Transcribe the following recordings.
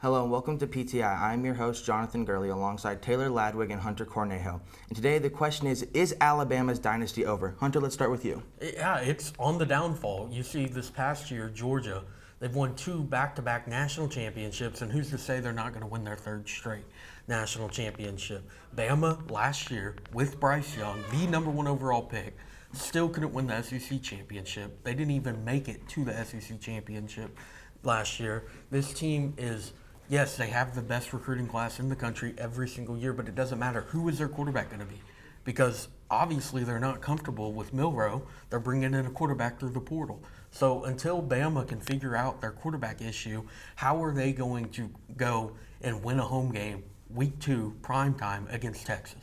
Hello and welcome to PTI. I'm your host, Jonathan Gurley, alongside Taylor Ladwig and Hunter Cornejo. And today the question is Alabama's dynasty over? Hunter, let's start with you. Yeah, it's on the downfall. You see, this past year, Georgia, they've won 2 back-to-back national championships, and who's to say they're not going to win their 3rd straight national championship? Bama, last year, with Bryce Young, the #1 overall pick, still couldn't win the SEC championship. They didn't even make it to the SEC championship last year. This team is... Yes, they have the best recruiting class in the country every single year, but it doesn't matter. Who is their quarterback going to be? Because obviously they're not comfortable with Milroe. They're bringing in a quarterback through the portal. So until Bama can figure out their quarterback issue, how are they going to go and win a home game, week 2, primetime, against Texas?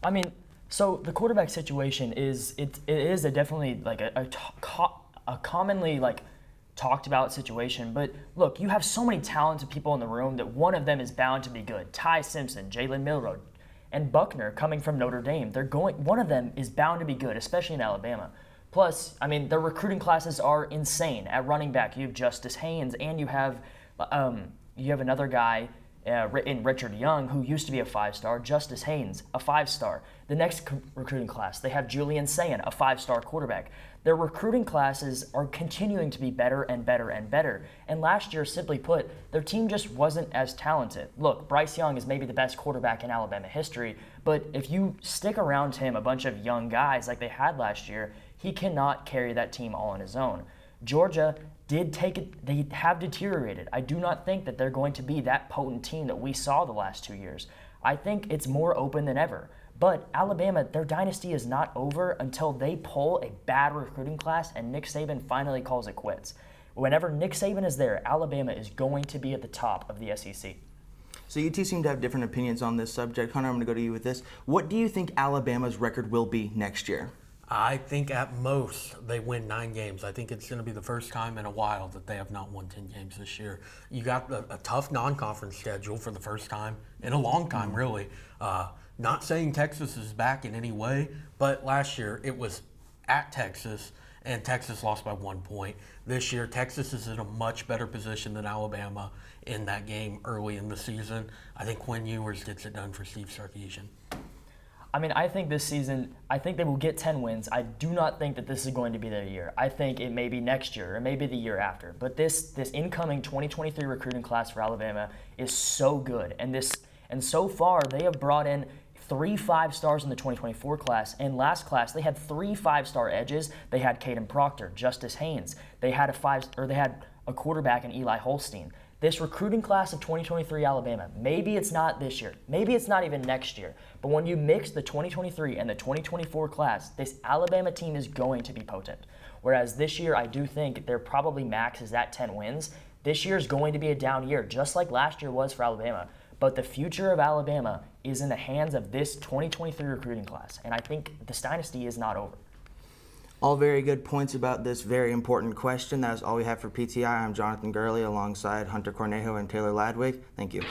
I mean, so the quarterback situation is definitely like a commonly like talked about situation, but look, you have so many talented people in the room that one of them is bound to be good. Ty Simpson, Jalen Milroe, and Buckner coming from Notre Dame. One of them is bound to be good, especially in Alabama. Plus, I mean, their recruiting classes are insane. At running back, you have Justice Haynes, and you have another guy in Richard Young, who used to be a 5-star, Justice Haynes, a 5-star. The next recruiting class, they have Julian Sayin, a 5-star quarterback. Their recruiting classes are continuing to be better and better and better. And last year, simply put, their team just wasn't as talented. Look, Bryce Young is maybe the best quarterback in Alabama history, but if you stick around him a bunch of young guys like they had last year, he cannot carry that team all on his own. Georgia did take it, they have deteriorated. I do not think that they're going to be that potent team that we saw the last 2 years. I think it's more open than ever. But Alabama, their dynasty is not over until they pull a bad recruiting class and Nick Saban finally calls it quits. Whenever Nick Saban is there, Alabama is going to be at the top of the SEC. So you two seem to have different opinions on this subject. Hunter, I'm going to go to you with this. What do you think Alabama's record will be next year? I think at most they win 9 games. I think it's going to be the first time in a while that they have not won 10 games this year. You got a tough non-conference schedule for the first time in a long time, really. Not saying Texas is back in any way, but last year it was at Texas, and Texas lost by 1 point. This year, Texas is in a much better position than Alabama in that game early in the season. I think Quinn Ewers gets it done for Steve Sarkisian. I mean, I think this season, I think they will get 10 wins. I do not think that this is going to be their year. I think it may be next year or maybe the year after. But this incoming 2023 recruiting class for Alabama is so good. And so far, they have brought in 3 5-stars in the 2024 class. In last class, they had 3 5-star edges. They had Caden Proctor, Justice Haynes. They had a quarterback in Eli Holstein. This recruiting class of 2023 Alabama, maybe it's not this year, maybe it's not even next year, but when you mix the 2023 and the 2024 class, this Alabama team is going to be potent. Whereas this year, I do think their probably max is at 10 wins. This year is going to be a down year, just like last year was for Alabama. But the future of Alabama is in the hands of this 2023 recruiting class, and I think this dynasty is not over. All very good points about this very important question. That is all we have for PTI. I'm Jonathan Gurley alongside Hunter Cornejo and Taylor Ladwig. Thank you.